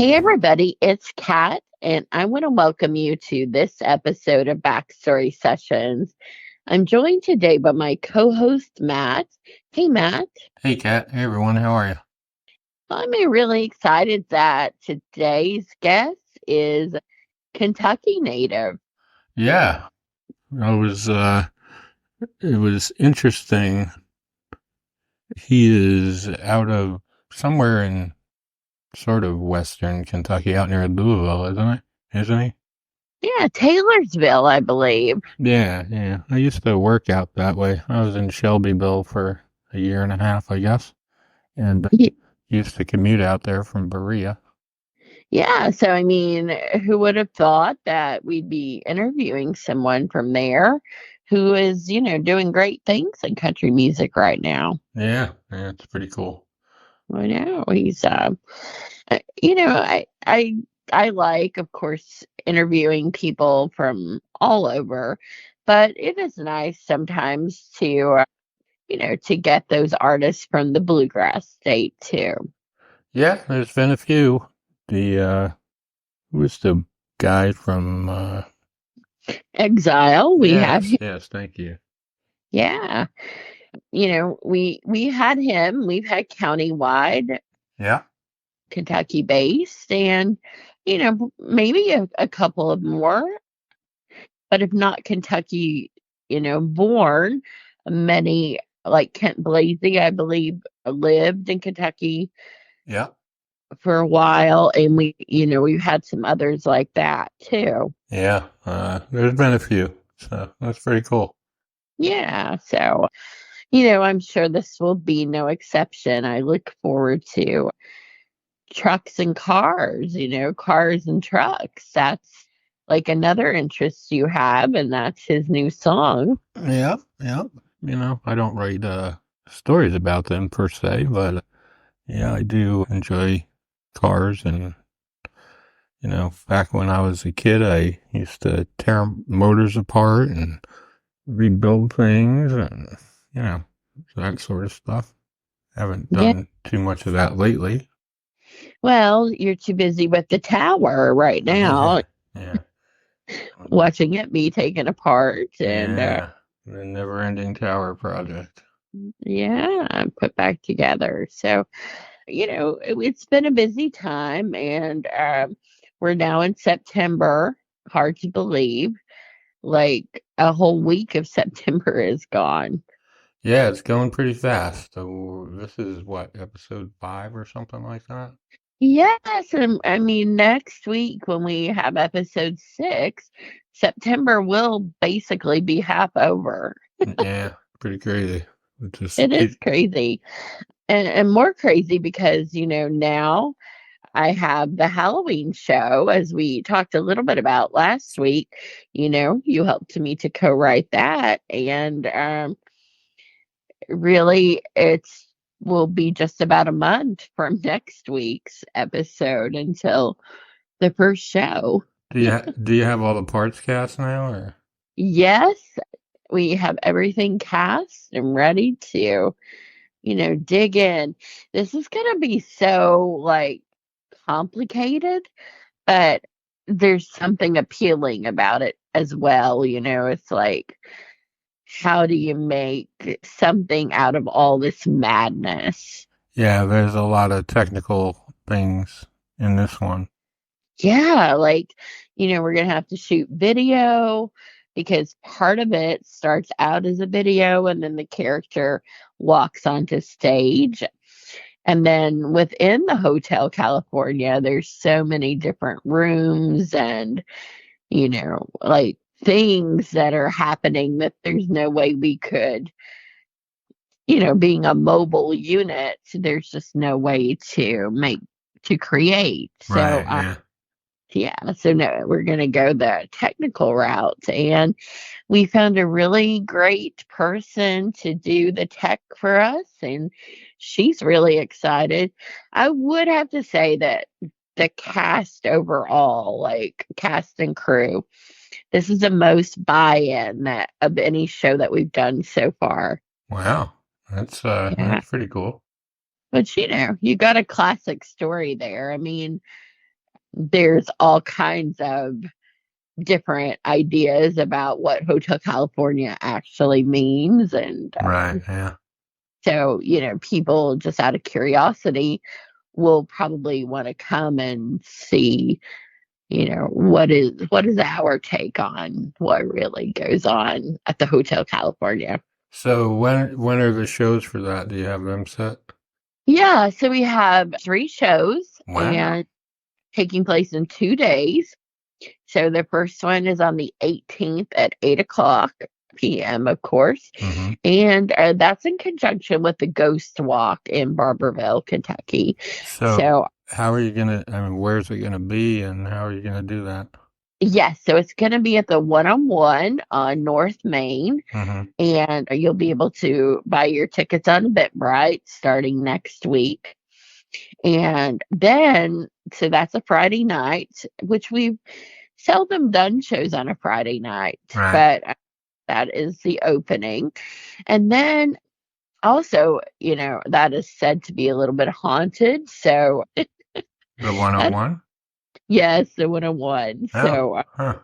Hey, everybody, it's Kat, and I want to welcome you to this episode of Backstory Sessions. I'm joined today by my co host, Matt. Hey, Matt. Hey, Kat. Hey, everyone. How are you? I'm really excited that today's guest is Kentucky native. Yeah, I was. It was interesting. He is out of somewhere in sort of western Kentucky, out near Louisville, isn't he? Isn't he? Yeah, Taylorsville, I believe. Yeah, yeah. I used to work out that way. I was in Shelbyville for a year and a half, I guess, and Y- used to commute out there from Berea. Yeah, so I mean, who would have thought that we'd be interviewing someone from there who is, doing great things in country music right now? Yeah, yeah. It's pretty cool. I know he's I like, of course, interviewing people from all over, but it is nice sometimes to get those artists from the bluegrass state too. Yeah, there's been a few. The who was the guy from? Exile, we have Yes, him. yes. Thank you. Yeah, we had him. We've had countywide Yeah. Kentucky based, and maybe a couple of more. But if not Kentucky, born, many like Kent Blasey, I believe, lived in Kentucky Yeah. for a while, and we've had some others like that too. Yeah, there's been a few, so that's pretty cool. Yeah, so I'm sure this will be no exception. I look forward to trucks and cars, cars and trucks. That's like another interest you have, and that's his new song. Yeah, yeah. I don't write stories about them per se, but yeah, I do enjoy cars. And back when I was a kid, I used to tear motors apart and rebuild things, and you know that sort of stuff. Haven't Yeah. done too much of that lately. Well, you're too busy with the tower right Yeah, now, yeah, watching it be taken apart and yeah. The never-ending tower project. yeah, put back together. So, it's been a busy time, and we're now in September. Hard to believe. Like a whole week of September is gone. Yeah, it's going pretty fast. So this is what, episode 5 or something like that? Yes, and I mean, next week when we have episode 6, September will basically be half over. Yeah, pretty crazy. It just It is crazy. And more crazy because, now I have the Halloween show, as we talked a little bit about last week. You helped me to co-write that, and really, it's will be just about a month from next week's episode until the first show. do you have all the parts cast now, or? Yes, we have everything cast and ready to, dig in. This is gonna be so like complicated, but there's something appealing about it as well. It's like, how do you make something out of all this madness? Yeah, there's a lot of technical things in this one. Yeah, like, we're gonna have to shoot video because part of it starts out as a video and then the character walks onto stage. And then within the Hotel California, there's so many different rooms and like things that are happening that there's no way we could, being a mobile unit, there's just no way to create. So, Right, yeah. yeah, so no, we're going to go the technical route. And we found a really great person to do the tech for us, and she's really excited. I would have to say that the cast overall, like cast and crew, this is the most buy-in that of any show that we've done so far. Wow. That's Yeah. that's pretty cool. But you got a classic story there. I mean, there's all kinds of different ideas about what Hotel California actually means. And Right. Yeah. so, people just out of curiosity will probably want to come and see, what is our take on what really goes on at the Hotel California. So when are the shows for that? Do you have them set? Yeah, so we have three shows Wow. and taking place in 2 days. So the first one is on the 18th at 8 o'clock p.m., of course. Hmm. And that's in conjunction with the Ghost Walk in Barberville, Kentucky. So So, how are you gonna, I mean, where's it gonna be and how are you gonna do that? yes, so it's going to be at the 101 on North Main. Hmm. And you'll be able to buy your tickets on Eventbrite starting next week. And then, so that's a Friday night, which we've seldom done shows on a Friday night, Right. but that is the opening. And then also, that is said to be a little bit haunted. So, The uh, 101? yes, the 101. Oh, So, huh.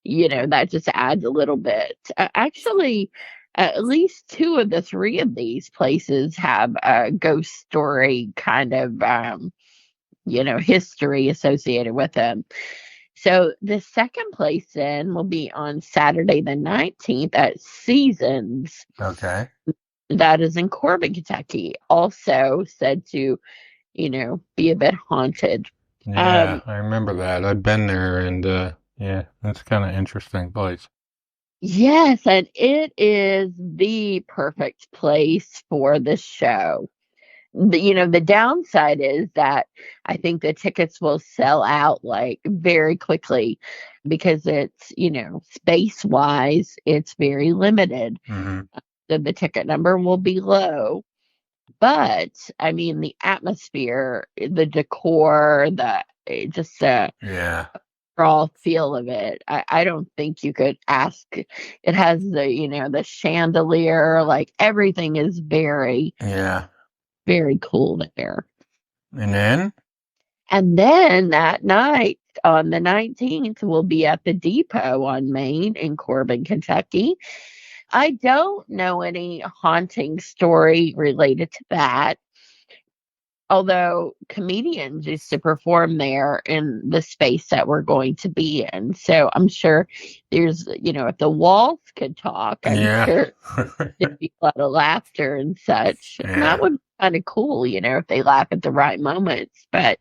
that just adds a little bit. Actually, at least two of the three of these places have a ghost story kind of, history associated with them. So the second place then will be on Saturday the 19th at Seasons. Okay. That is in Corbin, Kentucky. Also said to, be a bit haunted. Yeah, Um, I remember that. I've been there and yeah, that's kind of interesting place. yes, and it is the perfect place for the show. The downside is that I think the tickets will sell out like very quickly because it's, space wise, it's very limited. Hmm. So the ticket number will be low. But I mean, the atmosphere, the decor, just the Yeah. overall feel of it, I don't think you could ask. It has the chandelier, like everything is very, Yeah. very cool there. And then? And then that night on the 19th, we'll be at the Depot on Main in Corbin, Kentucky. I don't know any haunting story related to that, although comedians used to perform there in the space that we're going to be in. So I'm sure there's, if the walls could talk, I'm Yeah. sure there'd be a lot of laughter and such. And that Yeah. would be kind of cool, if they laugh at the right moments. But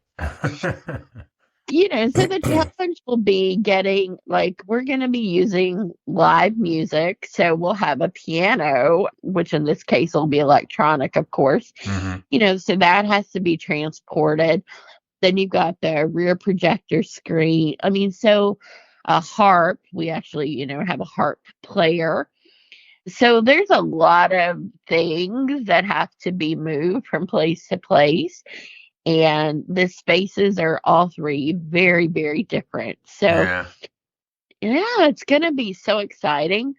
so the challenge will be getting like we're going to be using live music. So we'll have a piano, which in this case will be electronic, of course. Hmm. So that has to be transported. Then you've got the rear projector screen. I mean, so a harp, we actually, have a harp player. So there's a lot of things that have to be moved from place to place, and the spaces are all three very, very different. So, Yeah. yeah, it's going to be so exciting.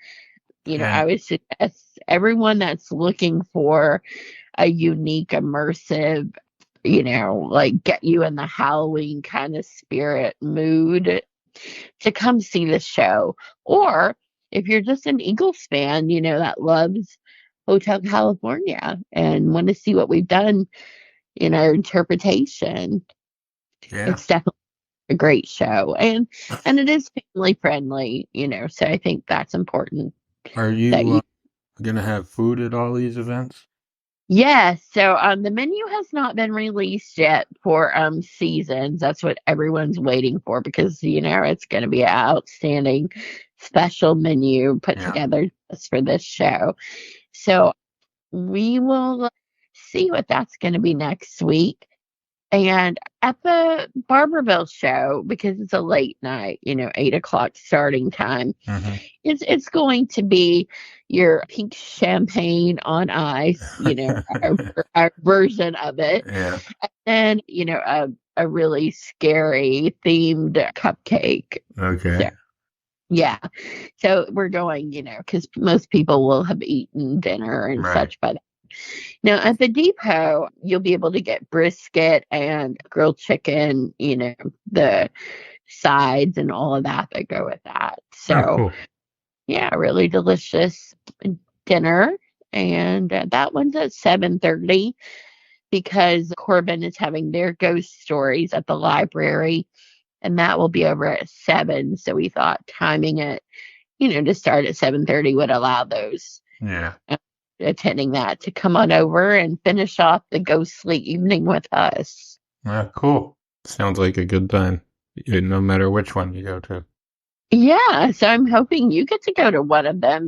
I And would suggest everyone that's looking for a unique, immersive, like get you in the Halloween kind of spirit mood to come see the show. Or if you're just an Eagles fan, that loves Hotel California and want to see what we've done in our interpretation, yeah. it's definitely a great show. And it is family friendly, so I think that's important Are that you you. gonna have food at all these events? Yes, so the menu has not been released yet for seasons. That's what everyone's waiting for because it's going to be an outstanding special menu put Yeah. together just for this show. So we will see what that's going to be next week. And at the Barberville show, because it's a late night, 8 o'clock starting time, Hmm. it's going to be your pink champagne on ice, our version of it. Yeah. And, a really scary themed cupcake. So Okay. yeah. So we're going, because most people will have eaten dinner and Right. such by then. Now, at the depot, you'll be able to get brisket and grilled chicken, the sides and all of that that go with that. Oh, So, cool. yeah, really delicious dinner. And that one's at 7:30 because Corbin is having their ghost stories at the library, and that will be over at 7. So we thought timing it, to start at 7:30 would allow those Yeah. uh, attending that to come on over and finish off the ghostly evening with us. Cool. Sounds like a good time, no matter which one you go to. Yeah, so I'm hoping you get to go to one of them,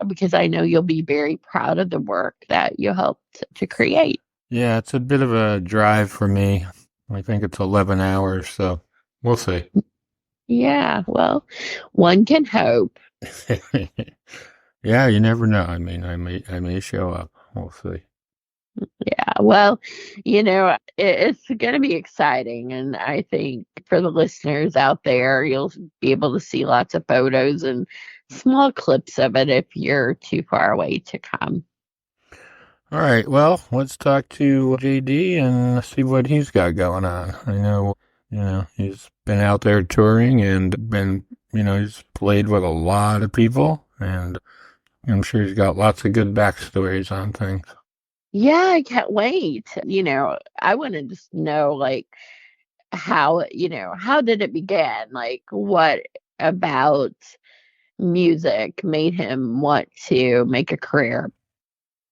because I know you'll be very proud of the work that you helped to create. Yeah, it's a bit of a drive for me. I think it's 11 hours, so we'll see. Yeah, well, one can hope. Yeah, you never know. I mean, I may show up. We'll see. Yeah, well, it's going to be exciting. And I think for the listeners out there, you'll be able to see lots of photos and small clips of it if you're too far away to come. All right, well, let's talk to JD and see what he's got going on. I know, he's been out there touring and he's played with a lot of people, and I'm sure he's got lots of good backstories on things. Yeah, I can't wait. I want to just know, like, how did it begin? Like, what about music made him want to make a career?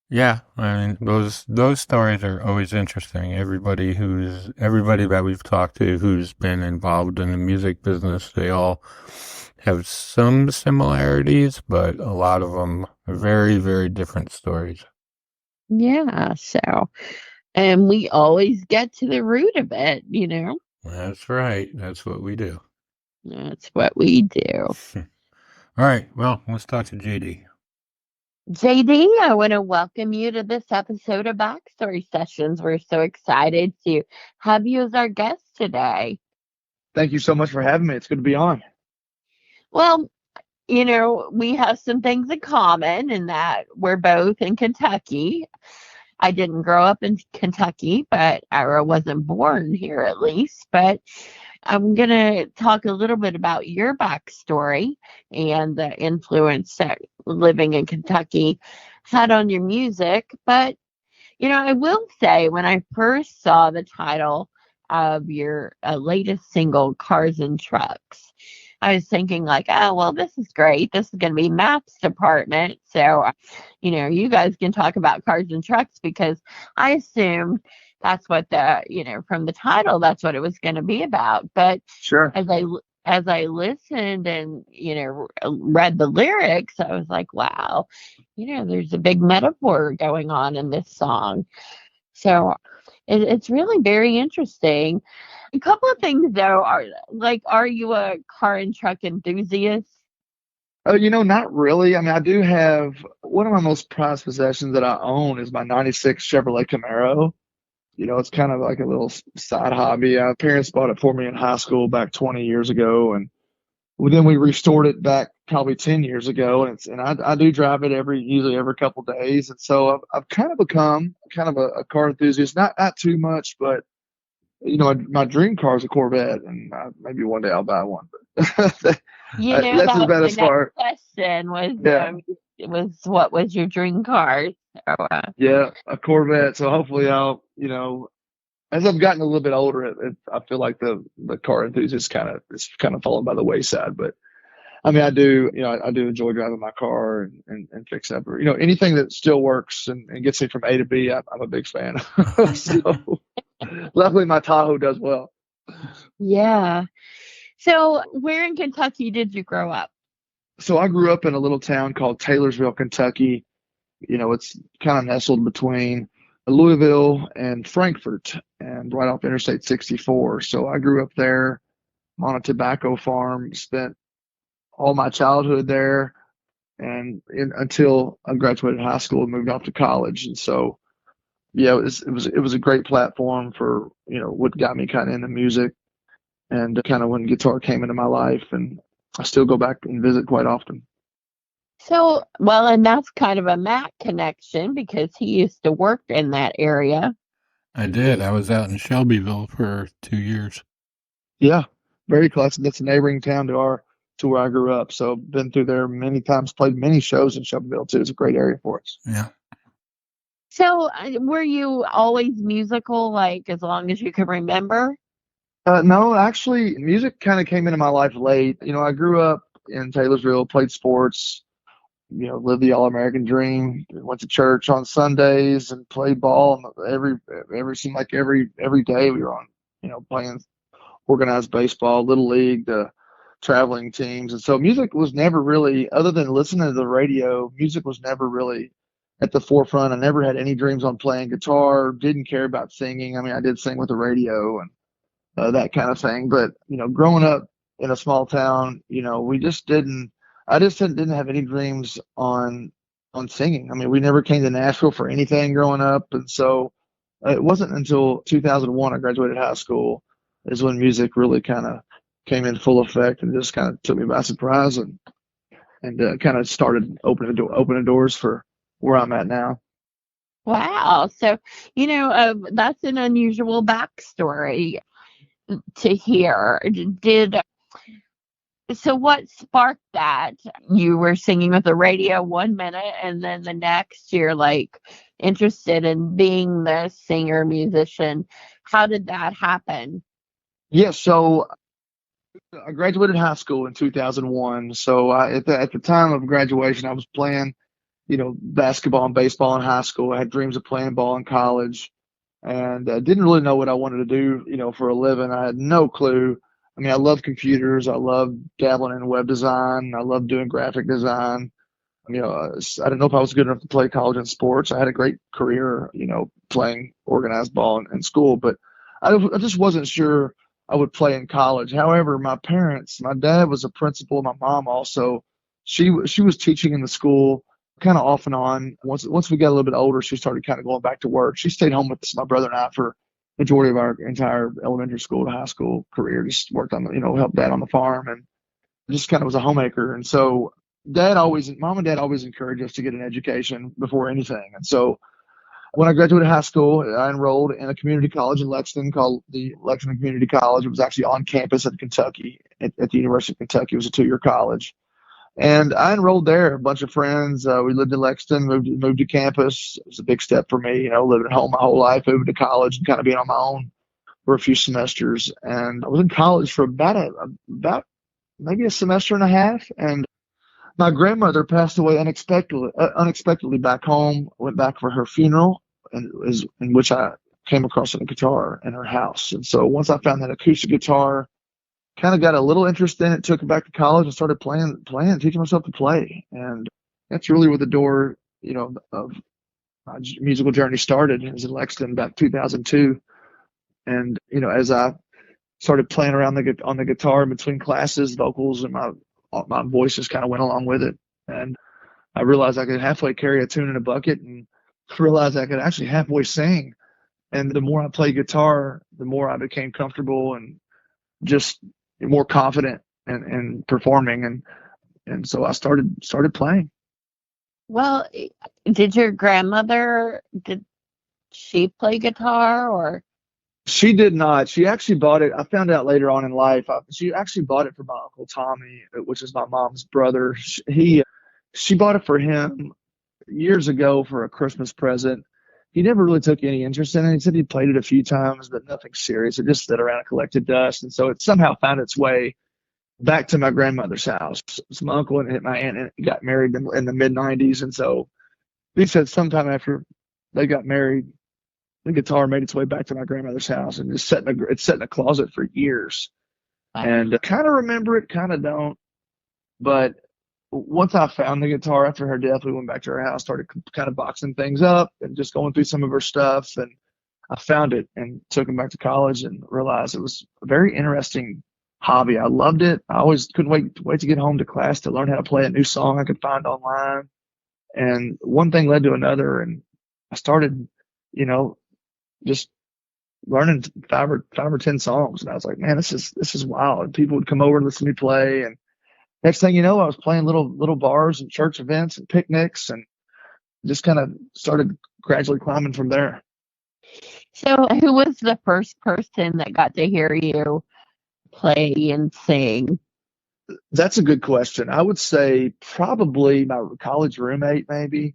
Yeah, I mean those stories are always interesting. Everybody that we've talked to who's been involved in the music business, they all have some similarities, but a lot of them are very, very different stories. Yeah, so, and we always get to the root of it. That's right. That's what we do. That's what we do. All right. Well, let's talk to JD. JD, I want to welcome you to this episode of Backstory Sessions. We're so excited to have you as our guest today. Thank you so much for having me. It's good to be on. Well, we have some things in common in that we're both in Kentucky. I didn't grow up in Kentucky, but I wasn't born here at least. But I'm going to talk a little bit about your backstory and the influence that living in Kentucky had on your music. But, I will say when I first saw the title of your latest single, Cars and Trucks, I was thinking like, oh, well, this is great. This is going to be Maps department. So, you guys can talk about cars and trucks because I assumed that's what from the title, that's what it was going to be about. But Sure. as I listened and, read the lyrics, I was like, wow, there's a big metaphor going on in this song. So it's really very interesting. A couple of things though are you a car and truck enthusiast? Oh, not really. I mean, I do have one of my most prized possessions that I own is my 96 Chevrolet Camaro. It's kind of like a little side hobby. My parents bought it for me in high school back 20 years ago. And then we restored it back probably 10 years ago. And I do drive it usually every couple of days. And so I've kind of become kind of a car enthusiast, not too much, but my dream car is a Corvette, and maybe one day I'll buy one. But that's That as was bad my as next far. question was Yeah, what was your dream car? So, yeah, a Corvette. So hopefully as I've gotten a little bit older, I feel like the car enthusiast kind of fallen by the wayside. But I mean, I do enjoy driving my car and fixing up. Anything that still works and gets me from A to B, I'm a big fan. So luckily, my Tahoe does well. yeah. So where in Kentucky did you grow up? So I grew up in a little town called Taylorsville, Kentucky. It's kind of nestled between Louisville and Frankfort and right off Interstate 64. So I grew up there on a tobacco farm, spent all my childhood there until I graduated high school and moved off to college. And so, yeah, it was a great platform for, what got me kind of into music and kind of when guitar came into my life. And I still go back and visit quite often. So, well, and that's kind of a Matt connection because he used to work in that area. I did. I was out in Shelbyville for 2 years. Yeah, very close. That's a neighboring town to where I grew up. So been through there many times, played many shows in Shelbyville too. It's a great area for us. Yeah. So, were you always musical, like as long as you can remember? No, actually, music kind of came into my life late. I grew up in Taylorsville, played sports, lived the all-American dream, went to church on Sundays and played ball. And seemed like every day we were on, playing organized baseball, little league, the traveling teams. And so music was never really, other than listening to the radio, music was never really at the forefront. I never had any dreams on playing guitar, didn't care about singing. I mean, I did sing with the radio and that kind of thing. But, growing up in a small town, we just didn't, I just didn't have any dreams on singing. I mean, we never came to Nashville for anything growing up. And so it wasn't until 2001 I graduated high school is when music really kind of came in full effect and just kind of took me by surprise and kind of started opening doors for where I'm at now. Wow. So, that's an unusual backstory to hear. So what sparked that? You were singing with the radio 1 minute, and then the next you're like interested in being the singer musician. How did that happen? Yeah, so I graduated high school in 2001. So at the time of graduation, I was playing, basketball and baseball in high school. I had dreams of playing ball in college, and didn't really know what I wanted to do, for a living. I had no clue. I mean, I love computers. I love dabbling in web design. I love doing graphic design. I didn't know if I was good enough to play college in sports. I had a great career, playing organized ball in school, but I just wasn't sure I would play in college. However, my dad was a principal, my mom also, she was teaching in the school kind of off and on. Once we got a little bit older, she started kind of going back to work. She stayed home with my brother and I for majority of our entire elementary school to high school career. Just worked on helped dad on the farm and just kind of was a homemaker. And so mom and dad always encouraged us to get an education before anything. And so when I graduated high school, I enrolled in a community college in Lexington called the Lexington Community College. It was actually on campus at Kentucky, at the University of Kentucky. It was a 2-year college. And I enrolled there, a bunch of friends. We lived in Lexington, moved to campus. It was a big step for me, living at home my whole life, moving to college and kind of being on my own for a few semesters. And I was in college for about maybe a semester and a half. And my grandmother passed away unexpectedly back home. Went back for her funeral, and in which I came across a guitar in her house. And so once I found that acoustic guitar, kind of got a little interest in it, took it back to college and started playing, teaching myself to play. And that's really where the door, of my musical journey started. It was in Lexington about 2002. And, as I started playing around on the guitar in between classes, vocals and my voice just kind of went along with it. And I realized I could halfway carry a tune in a bucket and realized I could actually halfway sing. And the more I played guitar, the more I became comfortable and just more confident and performing. And so I started playing. Well, did she play guitar or? She did not. She actually bought it. I found out later on in life. She actually bought it for my uncle Tommy, which is my mom's brother. She bought it for him years ago for a Christmas present. He never really took any interest in it. He said he played it a few times, but nothing serious. It just stood around and collected dust. And so it somehow found its way back to my grandmother's house. So my uncle and my aunt got married in the mid 90s. And so he said sometime after they got married, the guitar made its way back to my grandmother's house and just it's sat in a closet for years. And kind of remember it, kind of don't. But once I found the guitar after her death, we went back to her house, started kind of boxing things up and just going through some of her stuff. And I found it and took him back to college and realized it was a very interesting hobby. I loved it. I always couldn't wait to get home to class to learn how to play a new song I could find online. And one thing led to another, and I started, just learning five or 10 songs. And I was like, man, this is wild. And people would come over and listen to me play. And next thing you know, I was playing little bars and church events and picnics, and just kind of started gradually climbing from there. So, who was the first person that got to hear you play and sing? That's a good question. I would say probably my college roommate, maybe.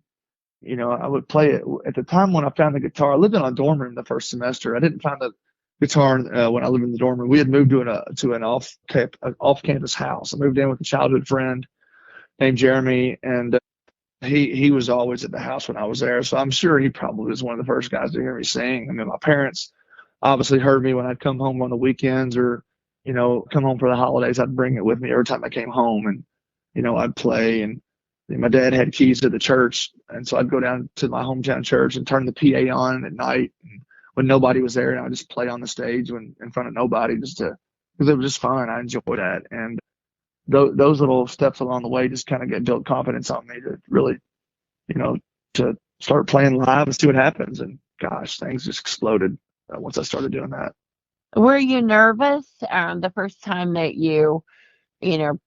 I would play it at the time when I found the guitar. I lived in a dorm room the first semester. I didn't find the guitar when I lived in the dorm room. We had moved to an off campus house. I moved in with a childhood friend named Jeremy, and he was always at the house when I was there. So I'm sure he probably was one of the first guys to hear me sing. I mean, my parents obviously heard me when I'd come home on the weekends, or come home for the holidays. I'd bring it with me every time I came home, and I'd play. And my dad had keys to the church, and so I'd go down to my hometown church and turn the PA on at night and when nobody was there, and I'd just play on the stage when in front of nobody, because it was just fun. I enjoyed that, and those little steps along the way just kind of get built confidence on me to really, to start playing live and see what happens. And gosh, things just exploded once I started doing that. Were you nervous the first time that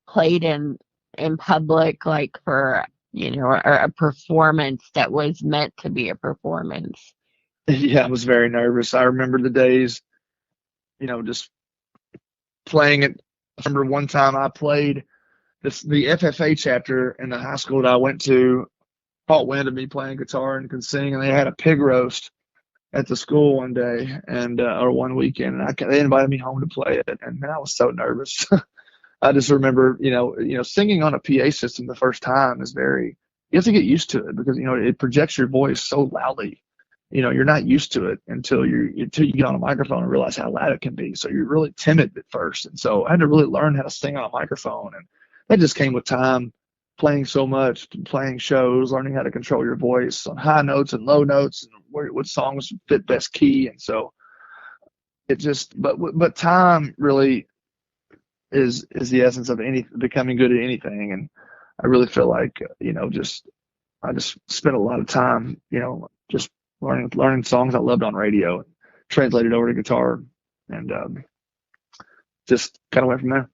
played in public, like for a performance that was meant to be a performance? Yeah, I was very nervous. I remember the days, just playing it. I remember one time I played the FFA chapter in the high school that I went to caught wind of me playing guitar and could sing, and they had a pig roast at the school one day or one weekend, and they invited me home to play it, and man, I was so nervous. I just remember, singing on a PA system the first time is you have to get used to it, because it projects your voice so loudly. You're not used to it until you get on a microphone and realize how loud it can be. So you're really timid at first, and so I had to really learn how to sing on a microphone, and that just came with time, playing so much, playing shows, learning how to control your voice on high notes and low notes, and what songs fit best key. And so it just, but time really is the essence of becoming good at anything. And I really feel like, I just spent a lot of time, just learning songs I loved on radio and translated over to guitar, and just kind of went from there.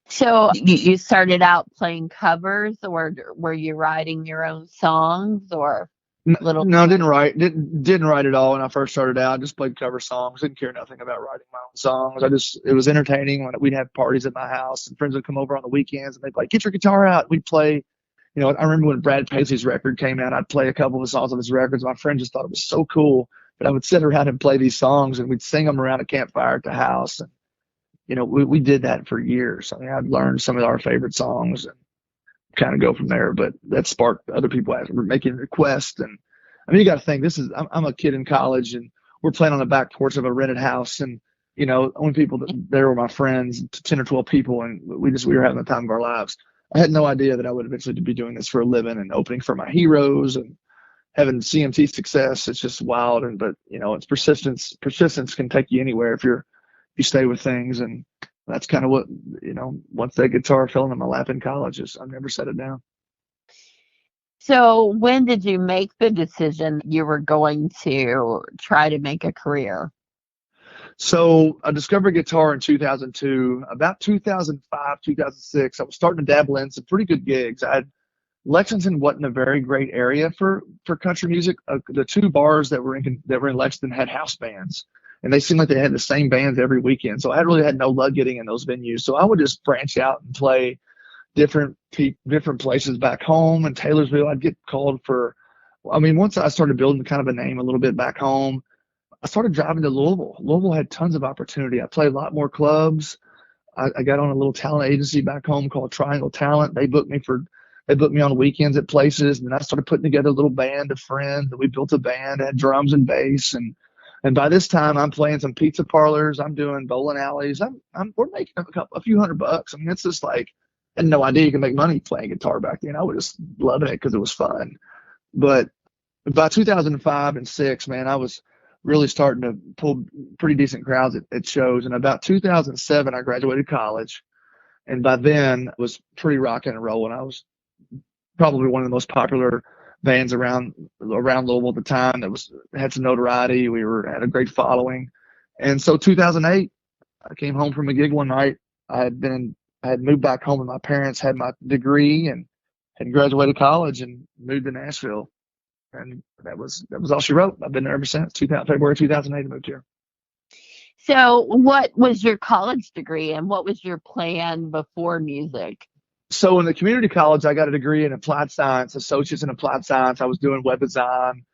So you started out playing covers, or were you writing your own songs, or little? No, didn't write at all when I first started out. I just played cover songs. Didn't care nothing about writing my own songs. It was entertaining when we'd have parties at my house, and friends would come over on the weekends, and they'd be like, "Get your guitar out." We'd play. I remember when Brad Paisley's record came out, I'd play a couple of the songs on his records. My friend just thought it was so cool. But I would sit around and play these songs, and we'd sing them around a campfire at the house. And, we did that for years. I mean, I'd learned some of our favorite songs and kind of go from there. But that sparked other people making requests. And I mean, you got to think, I'm a kid in college, and we're playing on the back porch of a rented house. And, only people there were my friends, 10 or 12 people. And we were having the time of our lives. I had no idea that I would eventually be doing this for a living and opening for my heroes and having CMT success. It's just wild. But it's persistence. Persistence can take you anywhere if you stay with things. And that's kind of what, once that guitar fell into my lap in college, I've never set it down. So when did you make the decision you were going to try to make a career? So I discovered guitar in 2002. About 2005, 2006, I was starting to dabble in some pretty good gigs. Lexington wasn't a very great area for country music. The two bars that were in Lexington had house bands, and they seemed like they had the same bands every weekend. So I really had no luck getting in those venues. So I would just branch out and play different places back home. In Taylorsville, I'd get called once I started building kind of a name a little bit back home, I started driving to Louisville. Louisville had tons of opportunity. I played a lot more clubs. I got on a little talent agency back home called Triangle Talent. They booked me on weekends at places, and then I started putting together a little band of friends. And we built a band, had drums and bass, and by this time I'm playing some pizza parlors. I'm doing bowling alleys. We're making a few $100. I mean, it's just like, I had no idea you could make money playing guitar back then. I was just loving it because it was fun. But by 2005 and 6, man, I was really starting to pull pretty decent crowds at shows. And about 2007, I graduated college. And by then, I was pretty rocking and rolling. I was probably one of the most popular bands around Louisville at the time that had some notoriety. We had a great following. And so 2008, I came home from a gig one night. I had been I had moved back home, and my parents had my degree and had graduated college and moved to Nashville. And that was all she wrote. I've been there ever since. February 2008, I moved here. So, what was your college degree and what was your plan before music? So in the community college, I got a degree in applied science, associates in applied science. I was doing web design.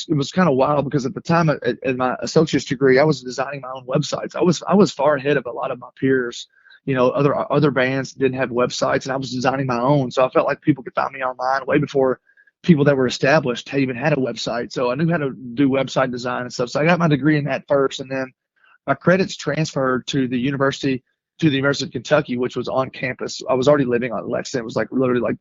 It was kind of wild because at the time, at my associate's degree, I was designing my own websites. I was far ahead of a lot of my peers. Other bands didn't have websites, and I was designing my own. So I felt like people could find me online way before people that were established had even had a website. So I knew how to do website design and stuff. So I got my degree in that first, and then my credits transferred to the University of Kentucky, which was on campus. I was already living on Lexington. It was like literally like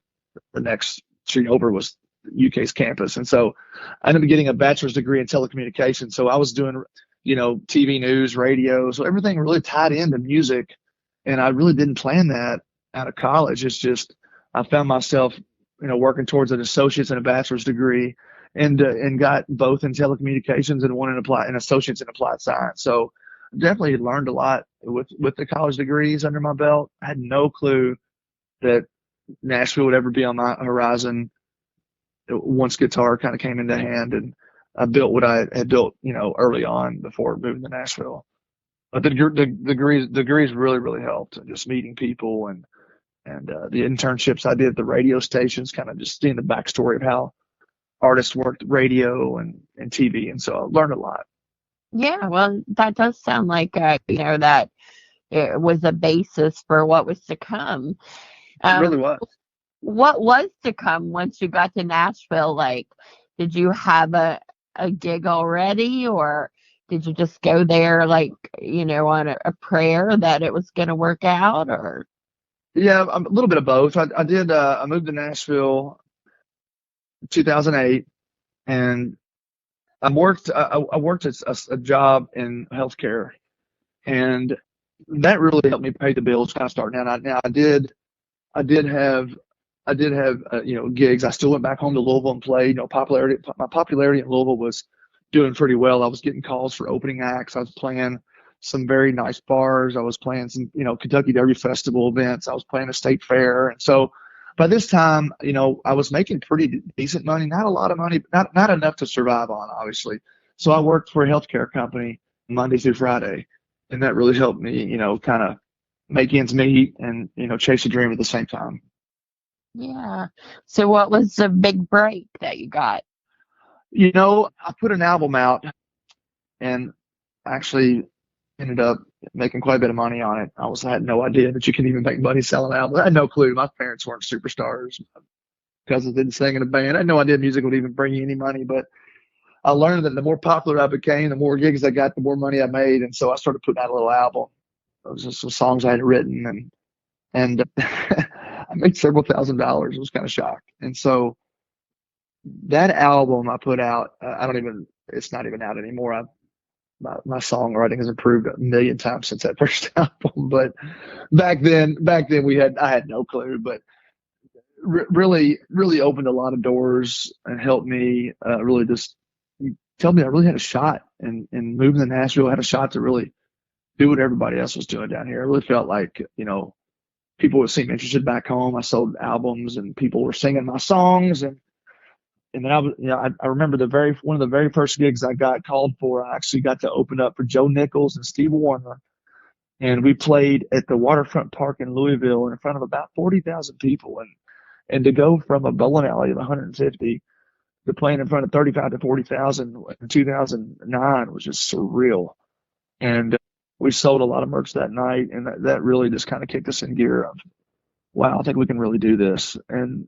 the next street over was UK's campus. And so I ended up getting a bachelor's degree in telecommunications. So I was doing, TV news, radio. So everything really tied into music. And I really didn't plan that out of college. It's just, I found myself, working towards an associate's and a bachelor's degree, and got both in telecommunications and one in associates in applied science. So definitely learned a lot with the college degrees under my belt. I had no clue that Nashville would ever be on my horizon once guitar kind of came into hand, and I built what I had built, early on before moving to Nashville. But the degrees really, really helped, and just meeting people and the internships I did at the radio stations, kind of just seeing the backstory of how artists worked radio and TV. And so I learned a lot. Yeah, well, that does sound like that it was a basis for what was to come. It Um, really was. what was to come once you got to Nashville? Like, did you have a gig already, or did you just go there like, on a prayer that it was going to work out, or? Yeah, a little bit of both. I did. I moved to Nashville in 2008, and I worked a job in healthcare, and that really helped me pay the bills kind of starting out. Now I did have gigs. I still went back home to Louisville and played. My popularity in Louisville was doing pretty well. I was getting calls for opening acts. I was playing some very nice bars. I was playing some Kentucky Derby Festival events. I was playing a state fair, and so by this time, I was making pretty decent money. Not a lot of money, but not enough to survive on, obviously. So I worked for a healthcare company Monday through Friday, and that really helped me, kind of make ends meet and chase a dream at the same time. Yeah. So what was the big break that you got? I put an album out and actually ended up making quite a bit of money on it. I had no idea that you can even make money selling albums. I had no clue. My parents weren't superstars. My cousins didn't sing in a band. I had no idea music would even bring you any money, but I learned that the more popular I became, the more gigs I got, the more money I made. And so I started putting out a little album. It was just some songs I had written, and I made several $1,000s. I was kind of shocked. And so that album I put out, it's not even out anymore. My songwriting has improved a million times since that first album. But back then I had no clue, but really, really opened a lot of doors and helped me, really just tell me I really had a shot, and moving to Nashville, I had a shot to really do what everybody else was doing down here. I really felt like, people would seem interested back home. I sold albums and people were singing my songs, and then I remember one of the very first gigs I got called for. I actually got to open up for Joe Nichols and Steve Wariner, and we played at the Waterfront Park in Louisville in front of about 40,000 people, and to go from a bowling alley of 150 to playing in front of 35 to 40,000 in 2009 was just surreal. And we sold a lot of merch that night, and that really just kind of kicked us in gear of, wow, I think we can really do this. And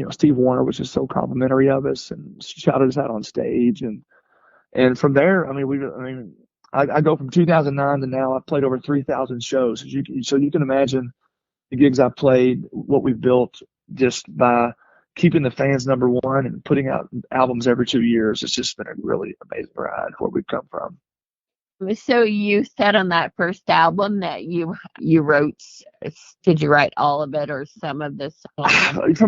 Steve Warner was just so complimentary of us and shouted us out on stage, and from there, I go from 2009 to now. I've played over 3,000 shows. So you can imagine the gigs I've played, what we've built just by keeping the fans number one and putting out albums every 2 years. It's just been a really amazing ride where we've come from. So you said on that first album that you wrote, did you write all of it or some of the songs?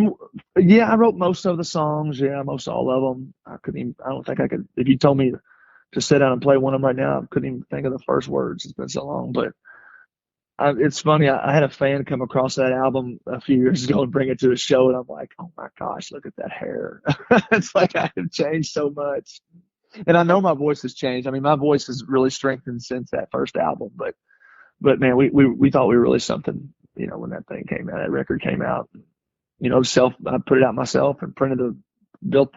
Yeah, I wrote most of the songs. Yeah, most all of them. I don't think I could, if you told me to sit down and play one of them right now, I couldn't even think of the first words. It's been so long, but It's funny. I had a fan come across that album a few years ago and bring it to a show, and I'm like, oh my gosh, look at that hair. It's like I have changed so much. And I know my voice has changed. I mean, my voice has really strengthened since that first album. But man, we thought we were really something, when that thing came out, that record came out. I put it out myself and built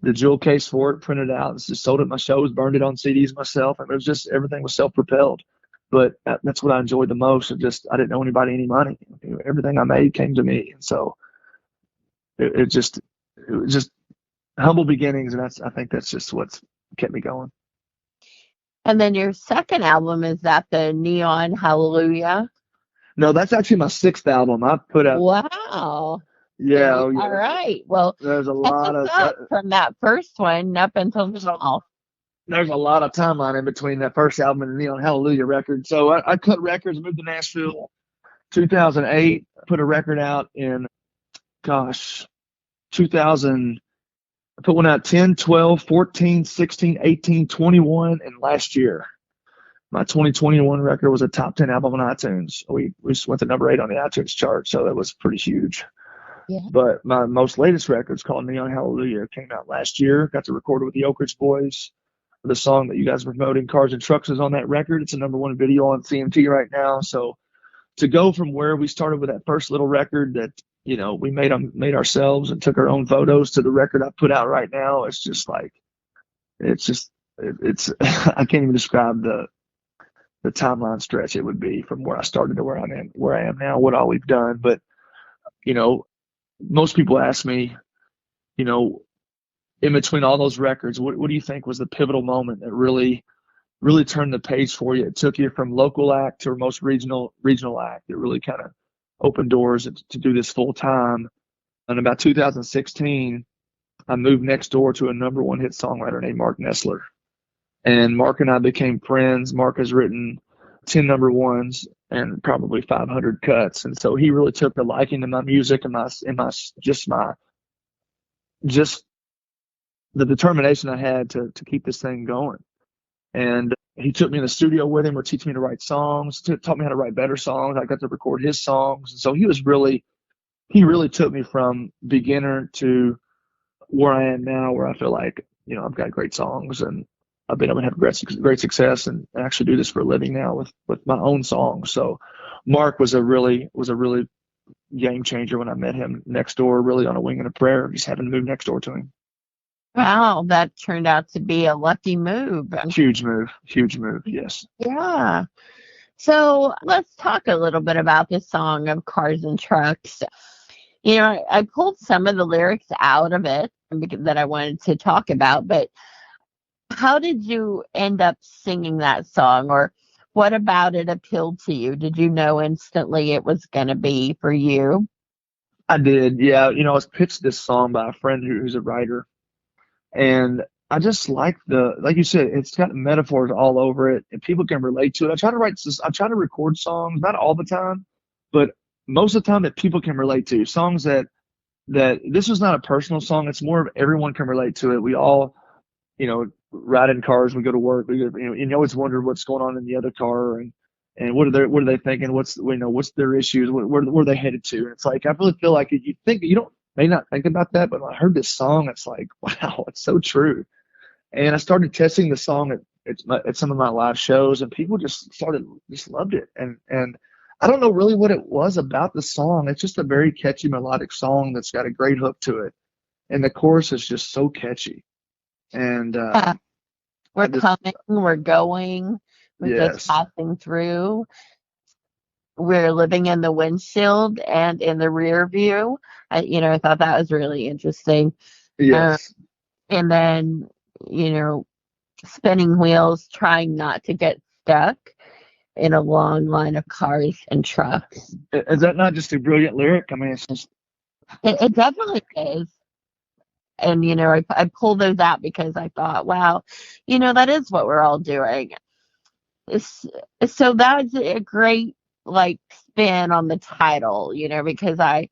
the jewel case for it, printed it out, and just sold it at my shows, burned it on CDs myself. I mean, it was just everything was self-propelled. But that's what I enjoyed the most. I didn't owe anybody any money. Everything I made came to me, and so it was just humble beginnings, and I think that's just what's kept me going. And then your second album, is that the Neon Hallelujah? No, that's actually my sixth album. I put out. Wow. Yeah, All right. Well, there's a catch lot us of up from that first one up until now. there's a lot of timeline in between that first album and the Neon Hallelujah record. So I cut records, moved to Nashville, 2008. Put a record out in, 2000. I put one out 10, 12, 14, 16, 18, 21, and last year. My 2021 record was a top 10 album on iTunes. We just went to number 8 on the iTunes chart, so that was pretty huge. Yeah. But my most latest record is called Neon Hallelujah. It came out last year. Got to record it with the Oak Ridge Boys. The song that you guys are promoting, Cars and Trucks, is on that record. It's a #1 video on CMT right now. So to go from where we started with that first little record that we made ourselves and took our own photos to the record I put out right now, it's just like it's I can't even describe the timeline stretch it would be from where I started to where I am now, what all we've done. But most people ask me, in between all those records, what do you think was the pivotal moment that really turned the page for you? It took you from local act to our most regional act. It really kind of opened doors to do this full time. And about 2016, I moved next door to a #1 hit songwriter named Mark Nessler. And Mark and I became friends. Mark has written 10 #1s and probably 500 cuts. And so he really took a liking to my music and just the determination I had to keep this thing going. And he took me in the studio with him, or teach me to write songs, taught me how to write better songs. I got to record his songs. And so he really took me from beginner to where I am now, where I feel like, I've got great songs and I've been able to have great success and actually do this for a living now with my own songs. So Mark was a really game changer when I met him next door, really on a wing and a prayer, just having to move next door to him. Wow, that turned out to be a lucky move. Huge move. Yes. Yeah. So let's talk a little bit about this song of Cars and Trucks. I pulled some of the lyrics out of it that I wanted to talk about, but how did you end up singing that song, or what about it appealed to you? Did you know instantly it was going to be for you? I did. Yeah. I was pitched this song by a friend who's a writer. And I just like like you said, it's got metaphors all over it and people can relate to it. I try to record songs, not all the time, but most of the time that people can relate to. Songs that this was not a personal song. It's more of everyone can relate to it. We all, ride in cars, we go to work, you always wonder what's going on in the other car and what are they thinking? What's their issues? Where are they headed to? And it's like, I really feel like you think you don't, may not think about that, but when I heard this song, it's like, wow, it's so true. And I started testing the song at some of my live shows, and people just loved it. And I don't know really what it was about the song. It's just a very catchy melodic song that's got a great hook to it, and the chorus is just so catchy. And coming, we're going, we're just passing through. We're living in the windshield and in the rear view. I thought that was really interesting. Yes. And then, spinning wheels, trying not to get stuck in a long line of cars and trucks. Is that not just a brilliant lyric? I mean, it's just. It definitely is. And, I pulled those out because I thought, wow, that is what we're all doing. So that's a great spin on the title, because I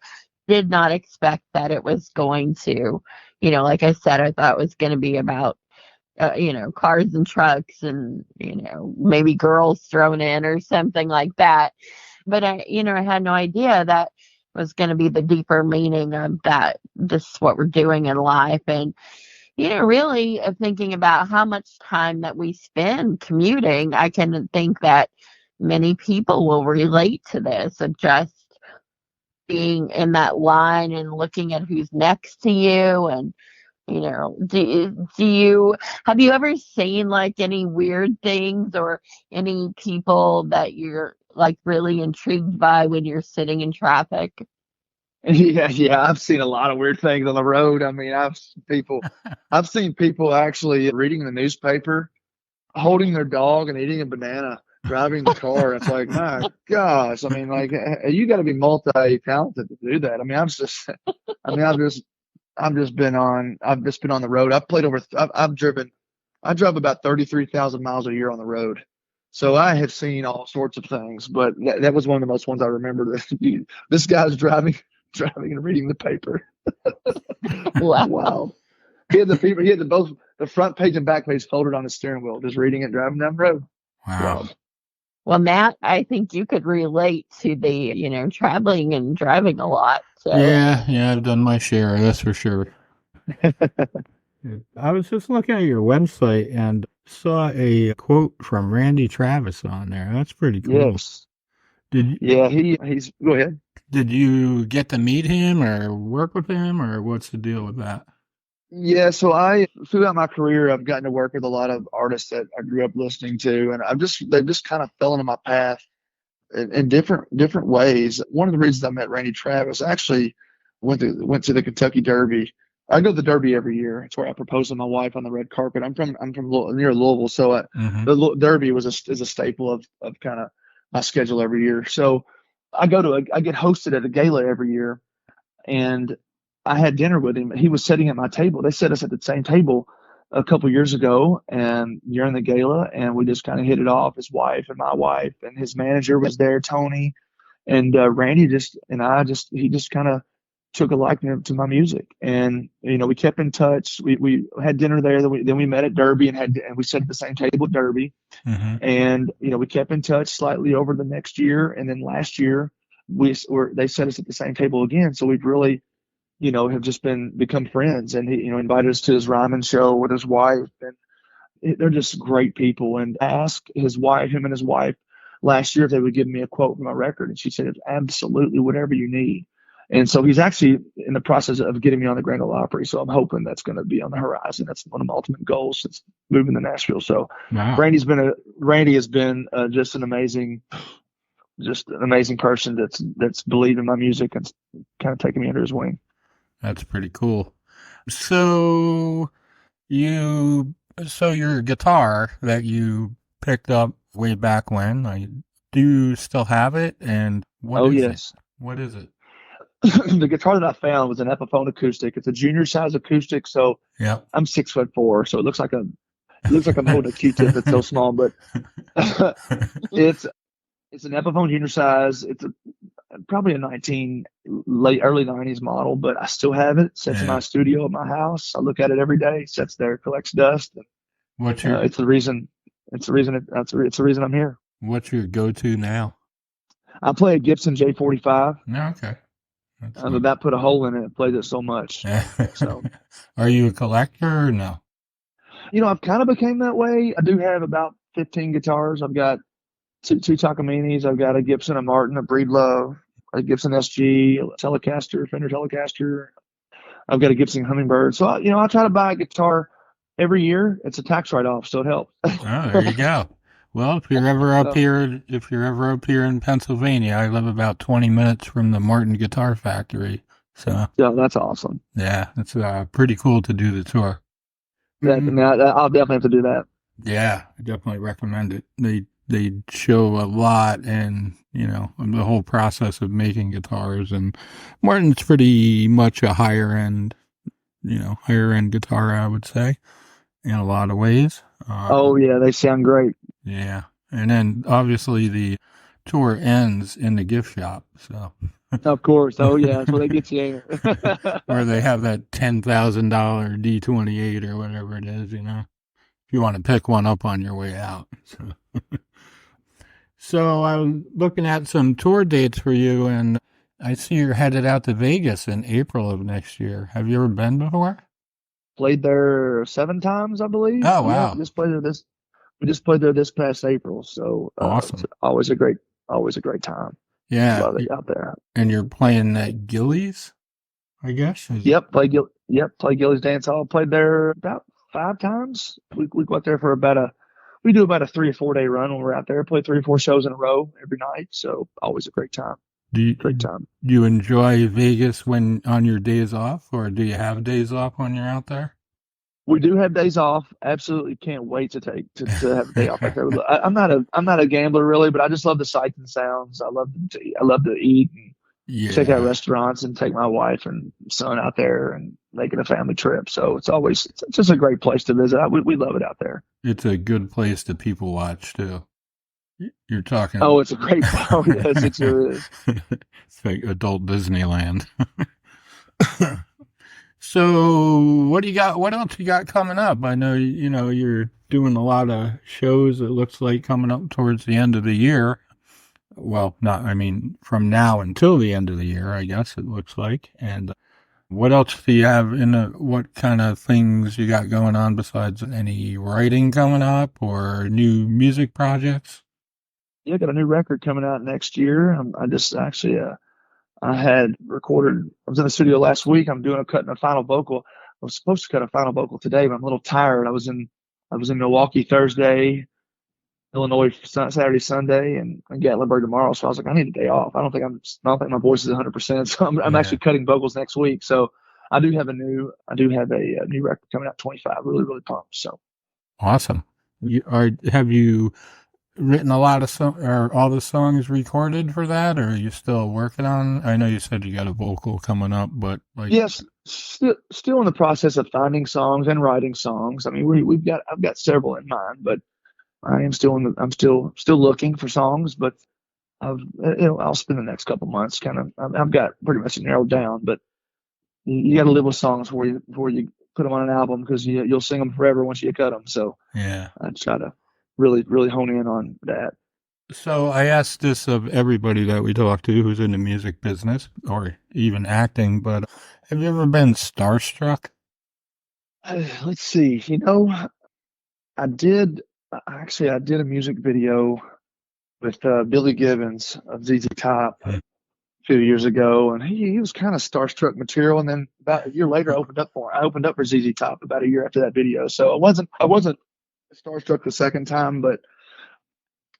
did not expect that it was going to, like I said, I thought it was going to be about cars and trucks and, maybe girls thrown in or something like that. But I had no idea that was going to be the deeper meaning of that. This is what we're doing in life. And, really thinking about how much time that we spend commuting, I can think that many people will relate to this of just being in that line and looking at who's next to you. And do you have you ever seen like any weird things or any people that you're like really intrigued by when you're sitting in traffic? Yeah. I've seen a lot of weird things on the road. I mean, I've seen people actually reading the newspaper, holding their dog and eating a banana, driving the car. It's like, my gosh. I mean, like, you got to be multi-talented to do that. I mean, I've just been on the road. I drove about 33,000 miles a year on the road. So I have seen all sorts of things, but that was one of the most ones I remember. This guy's driving and reading the paper. Wow. Wow. He had both the front page and back page folded on his steering wheel, just reading it, driving down the road. Wow. Well, Matt, I think you could relate to the, traveling and driving a lot. So. Yeah, I've done my share, that's for sure. I was just looking at your website and saw a quote from Randy Travis on there. That's pretty cool. Yes. He's go ahead. Did you get to meet him or work with him, or what's the deal with that? Yeah, so throughout my career, I've gotten to work with a lot of artists that I grew up listening to, and they've just kind of fell into my path in different ways. One of the reasons I met Randy Travis, I actually went to the Kentucky Derby. I go to the Derby every year. It's where I propose to my wife on the red carpet. I'm from near Louisville, so the Derby is a staple of kind of my schedule every year. So I get hosted at a gala every year, and I had dinner with him. He was sitting at my table. They set us at the same table a couple years ago, and during the gala, and we just kind of hit it off. His wife and my wife, and his manager was there, Tony, and Randy he just kind of took a liking to my music, and we kept in touch. We had dinner there. Then we met at Derby and we sat at the same table at Derby, and we kept in touch slightly over the next year, and then last year they set us at the same table again. So we've really have just become friends, and he, invited us to his rhyming show with his wife, and they're just great people. And I asked him and his wife last year if they would give me a quote from my record, and she said, absolutely, whatever you need. And so he's actually in the process of getting me on the Grand Ole Opry. So I'm hoping that's going to be on the horizon. That's one of my ultimate goals since moving to Nashville. So wow. Randy has been just an amazing person that's believed in my music and kind of taken me under his wing. That's pretty cool. So your guitar that you picked up way back when, do you still have it? And what is it? The guitar that I found was an Epiphone acoustic. It's a junior size acoustic, so I'm 6'4", so it looks like I'm holding a Q-tip. It's so small, but it's an Epiphone junior size. It's probably a early 90s model, but I still have it. It sits in my studio at my house. I look at it every day. It sits there, collects dust. It's the reason I'm here. What's your go-to now? I play a Gibson J45. Okay. I've about put a hole in it. It plays it so much. So, are you a collector or no? I've kind of became that way. I do have about 15 guitars. I've got two Takamines. I've got a Gibson, a Martin, a Breedlove, a Gibson SG, a Telecaster, Fender Telecaster. I've got a Gibson Hummingbird. So, I try to buy a guitar every year. It's a tax write-off, so it helps. Oh, there you go. Well, if you're ever up here in Pennsylvania, I live about 20 minutes from the Martin Guitar Factory. So yeah, that's awesome. Yeah, it's pretty cool to do the tour. I'll definitely have to do that. Yeah, I definitely recommend it. They show a lot, and the whole process of making guitars. And Martin's pretty much a higher end guitar, I would say, in a lot of ways. They sound great. Yeah, and then obviously the tour ends in the gift shop. So of course, that's where they get you. Where they have that $10,000 D28 or whatever it is, if you want to pick one up on your way out. So I'm looking at some tour dates for you, and I see you're headed out to Vegas in April of next year. Have you ever been before? Played there 7 times, I believe. Oh, Yeah, wow. we just played there this past April. So it's Awesome. always a great time. Yeah. Love it out there. And you're playing at Gillies, I guess? Play Gillies Dance Hall. Played there about 5 times. We go out there for we do about a 3 or 4 day run when we're out there. Play 3 or 4 shows in a row every night. So always a great time. Great time. Do you enjoy Vegas when on your days off, or do you have days off when you're out there? We do have days off. Absolutely can't wait to have a day off out there. I'm not a gambler really, but I just love the sights and sounds. I love to eat and check out Yeah, restaurants and take my wife and son out there and make it a family trip. So it's just a great place to visit. We love it out there. it's a good place to people watch too. You're talking. Oh, it's a great. Oh, yes, it sure is. It's like adult Disneyland. So, what do you got? What else you got coming up? I know you're doing a lot of shows. It looks like coming up towards the end of the year. Well, not. I mean, from now until the end of the year, I guess it looks like. And what else do you have what kind of things you got going on besides any writing coming up or new music projects? Yeah, I got a new record coming out next year. I just actually I had recorded. I was in the studio last week. I'm cutting a final vocal. I was supposed to cut a final vocal today, but I'm a little tired. I was in Milwaukee Thursday, Illinois Saturday, Sunday, and Gatlinburg tomorrow. So I was like, I need a day off. I don't think my voice is 100%. So I'm Yeah. actually cutting vocals next week. So I do have a new record coming out 25. Really, really pumped. So Awesome. Have you written a lot of or all the songs recorded for that, or are you still working on? I know you said you got a vocal coming up, but like, yes, still in the process of finding songs and writing songs. I mean, I've got several in mind, but I'm still looking for songs, but I'll spend the next couple months I've got pretty much narrowed down, but you got to live with songs before you put them on an album because you'll sing them forever once you cut them. So yeah. I try to really, really hone in on that. So I asked this of everybody that we talk to who's in the music business or even acting, but have you ever been starstruck? Let's see. I did I did a music video with Billy Gibbons of ZZ Top Hmm. a few years ago, and he was kind of starstruck material. And then about a year later, I opened up for ZZ Top about a year after that video. So I wasn't starstruck the second time, but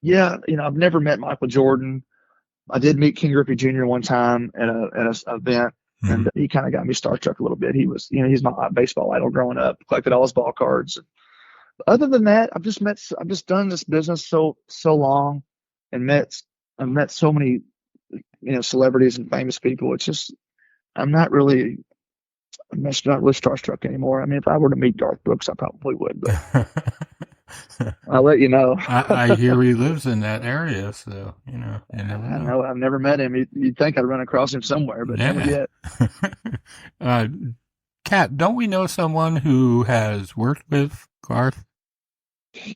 yeah, I've never met Michael Jordan. I did meet King Griffey Jr. one time at a event, Hmm. and he kind of got me starstruck a little bit. He's my baseball idol growing up. Collected all his ball cards. Other than that, I've just done this business so long, and I've met so many celebrities and famous people. It's just I'm not really not really starstruck anymore. I mean, if I were to meet Garth Brooks, I probably would, but I'll let you know. I hear he lives in that area, so you never I know. know I've never met him. You'd think I'd run across him somewhere, but never Yeah. yet. uh, Kat, don't we know someone who has worked with Garth?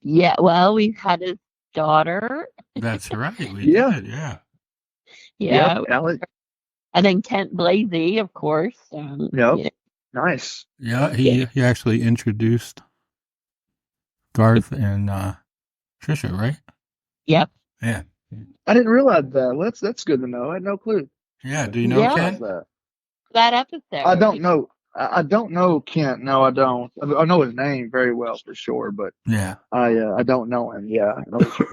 Yeah, well, we've had his daughter. That's right. We Yeah. did, yeah. Yeah. Yep, Alex. And then Kent Blasey, of course. Yep. Nice. Yeah, he actually introduced Garth and Trisha, right? Yep. Yeah. I didn't realize that. Well, that's good to know. I had no clue. Yeah, do you know Yeah. Ken? That episode. I don't know. I don't know Kent. No, I don't. I know his name very well for sure, but Yeah. I don't know him. Yeah,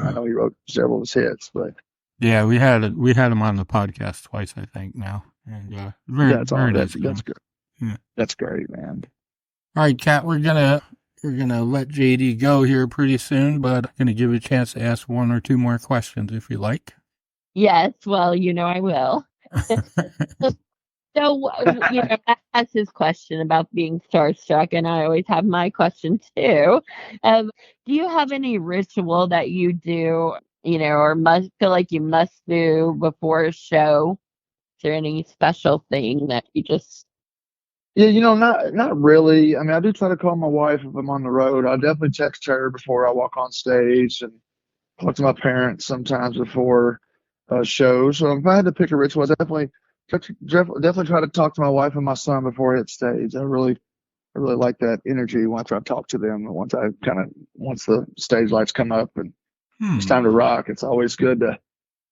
I know he wrote several of his hits, but Yeah, we had him on the podcast twice, I think, now. And very, that's all. very nice That's guy. good. Yeah. That's great, man. All right, Kat, we're gonna let JD go here pretty soon, but I'm gonna give you a chance to ask one or two more questions if you like. Yes, well, I will. So, that has his question about being starstruck, and I always have my question too. Do you have any ritual that you do, or must feel like you must do before a show? Is there any special thing that you just Yeah, not really. I mean, I do try to call my wife if I'm on the road. I definitely text her before I walk on stage, and talk to my parents sometimes before shows. So if I had to pick a ritual, definitely try to talk to my wife and my son before I hit stage. I really like that energy once I talk to them, and once the stage lights come up and it's Hmm. time to rock. It's always good to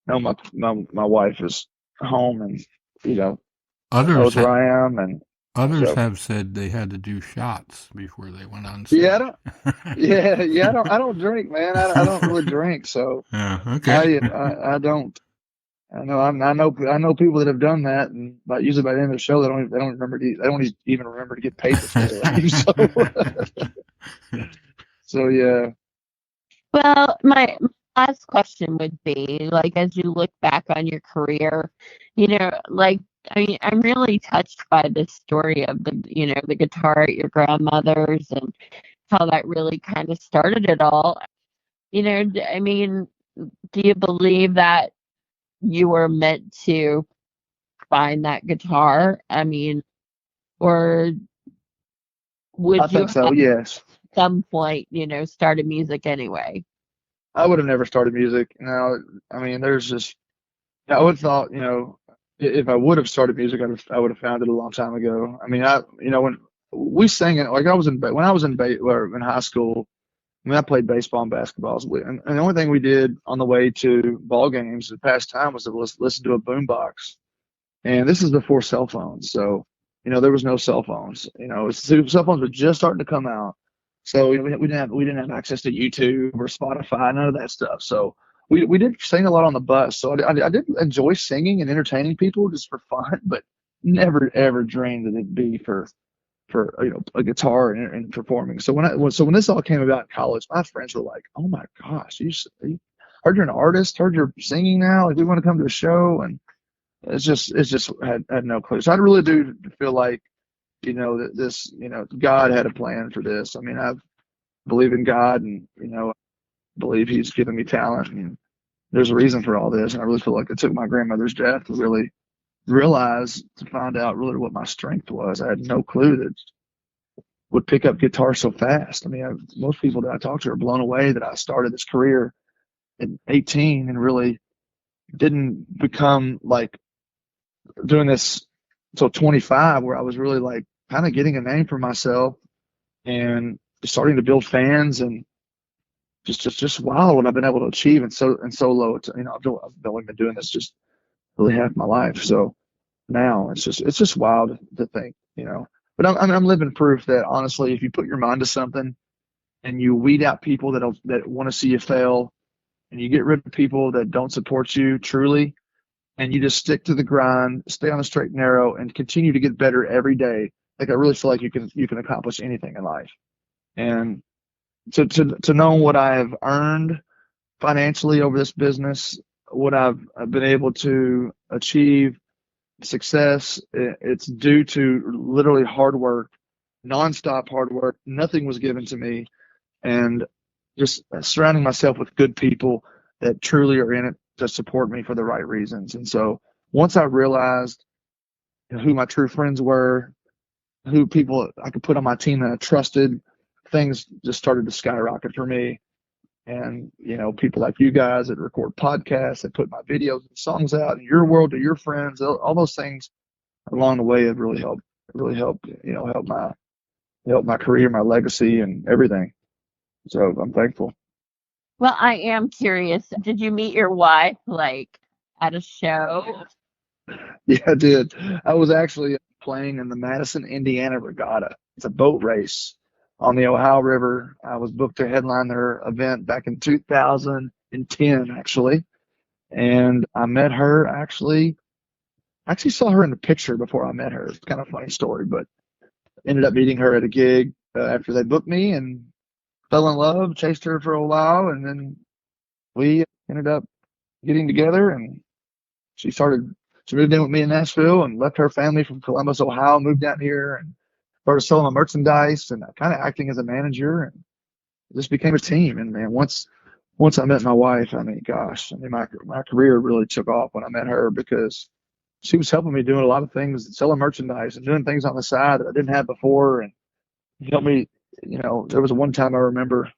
know my wife is home and you know Others knows where ha- I am, and others so have said they had to do shots before they went on yeah, I stage. don't. Yeah. I don't drink, man. I don't really drink, so Yeah, okay. I don't. I know people that have done that, and usually by the end of the show, they don't even remember to get paid before they leave. So yeah, Well, my last question would be, like, as you look back on your career, like, I mean, I'm really touched by the story of the guitar at your grandmother's and how that really kind of started it all. I mean, do you believe that you were meant to find that guitar? I mean, or I would you think so. have at Yes, some point, started music anyway? I would have never started music. I mean, I would have thought, if I would have started music, I would have found it a long time ago. I mean, when we sang it, like when I was or in high school. I mean, I played baseball and basketball, and the only thing we did on the way to ball games to pass time was to listen to a boombox. And this is before cell phones, so there was no cell phones. Cell phones were just starting to come out, so we didn't have access to YouTube or Spotify, none of that stuff. So we did sing a lot on the bus. So I did enjoy singing and entertaining people just for fun, but never ever dreamed that it'd be for a guitar and performing. So when this all came about in college, my friends were like, "Oh my gosh, you heard you're an artist, heard you're singing now, like we want to come to a show." And it's just had no clue. So I really do feel like that this God had a plan for this. I mean, I believe in God, and believe He's given me talent, and there's a reason for all this. And I really feel like it took my grandmother's death to really realize to find out really what my strength was. I had no clue that would pick up guitar so fast. I mean, most people that I talk to are blown away that I started this career at 18 and really didn't become like doing this until 25, where I was really like kind of getting a name for myself and starting to build fans, and just wow what I've been able to achieve in so low. I've only been doing this just really half my life. So now it's just wild to think. But I'm living proof that honestly, if you put your mind to something and you weed out people that want to see you fail, and you get rid of people that don't support you truly, and you just stick to the grind, stay on the straight and narrow, and continue to get better every day. Like I really feel like you can accomplish anything in life. And to know what I have earned financially over this business, what I've been able to achieve, success, it's due to literally hard work, nonstop hard work. Nothing was given to me, and just surrounding myself with good people that truly are in it to support me for the right reasons. And so once I realized who my true friends were, who people I could put on my team that I trusted, things just started to skyrocket for me. And people like you guys that record podcasts, that put my videos and songs out in your world to your friends, all those things along the way have really helped, help my career, my legacy, and everything. So I'm thankful. Well, I am curious. Did you meet your wife like at a show? Yeah, I did. I was actually playing in the Madison, Indiana Regatta. It's a boat race on the Ohio River. I was booked to headline their event back in 2010, actually. And I met her actually. I actually saw her in the picture before I met her. It's kind of a funny story, but ended up meeting her at a gig after they booked me, and fell in love, chased her for a while, and then we ended up getting together, and she started she moved in with me in Nashville and left her family from Columbus, Ohio, moved down here and started selling my merchandise and kind of acting as a manager, and it just became a team. And man, once I met my wife, I mean, gosh, I mean, my career really took off when I met her, because she was helping me doing a lot of things, selling merchandise and doing things on the side that I didn't have before, and helped me. There was one time I remember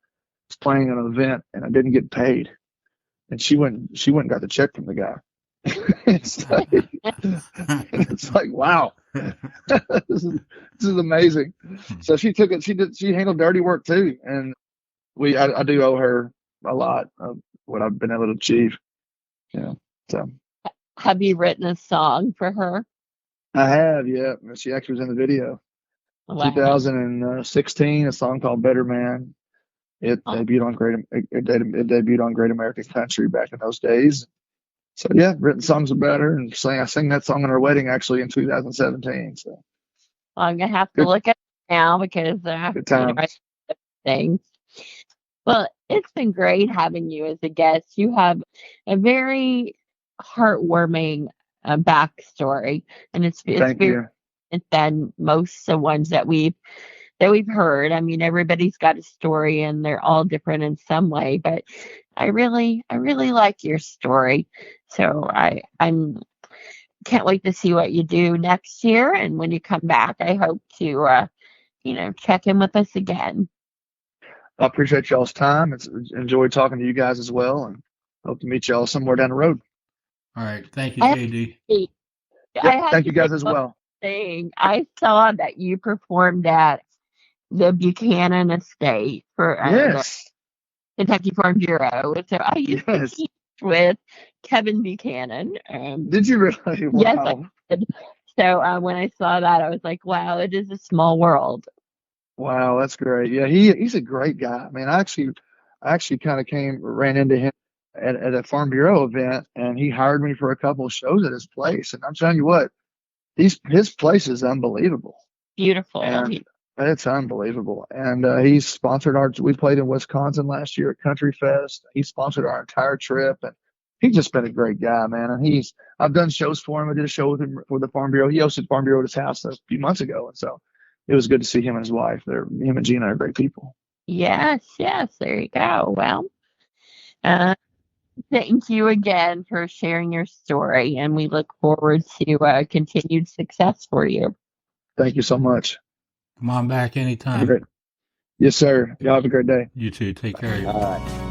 playing an event and I didn't get paid, and she went and got the check from the guy. It's like wow, this is amazing. So she took it. She handled dirty work too, and I do owe her a lot of what I've been able to achieve. So Have you written a song for her? I have, yeah. She actually was in the video. Wow. 2016, a song called "Better Man." It Oh. debuted on it debuted on Great American Country back in those days. So yeah, written songs about her, and I sang that song at her wedding actually in 2017. So Well, I'm gonna have to good, look at it now because good I times. things. Well, it's been great having you as a guest. You have a very heartwarming backstory, and it's Thank very you. different than most of the ones that we've heard. I mean, everybody's got a story, and they're all different in some way. But I really like your story. So I'm can't wait to see what you do next year, and when you come back, I hope to check in with us again. I appreciate y'all's time. It's enjoyed talking to you guys as well, and hope to meet y'all somewhere down the road. All right. Thank you, I have JD. to I Yep. have Thank to you say guys as one well. thing. I saw that you performed at the Buchanan Estate for the Yes. Kentucky Farm Bureau. So I used to Yes. teach with Kevin Buchanan. Did you really? Yes, I Wow. did. So when I saw that, I was like, wow, it is a small world. Wow, that's great. Yeah, he's a great guy. I mean, I actually kind of ran into him at a Farm Bureau event, and he hired me for a couple of shows at his place. And I'm telling you what, his place is unbelievable, Beautiful. and it's unbelievable. And he's sponsored our. We played in Wisconsin last year at Country Fest. He sponsored our entire trip, and he's just been a great guy, man. And I've done shows for him. I did a show with him for the Farm Bureau. He hosted Farm Bureau at his house a few months ago, and so it was good to see him and his wife. Him and Gina are great people. Yes, yes, there you go. Well, uh, thank you again for sharing your story, and we look forward to continued success for you. Thank you so much. Come on back Have a anytime. great. Yes, sir. Y'all have a great day. You too. Take care of All yourself. right.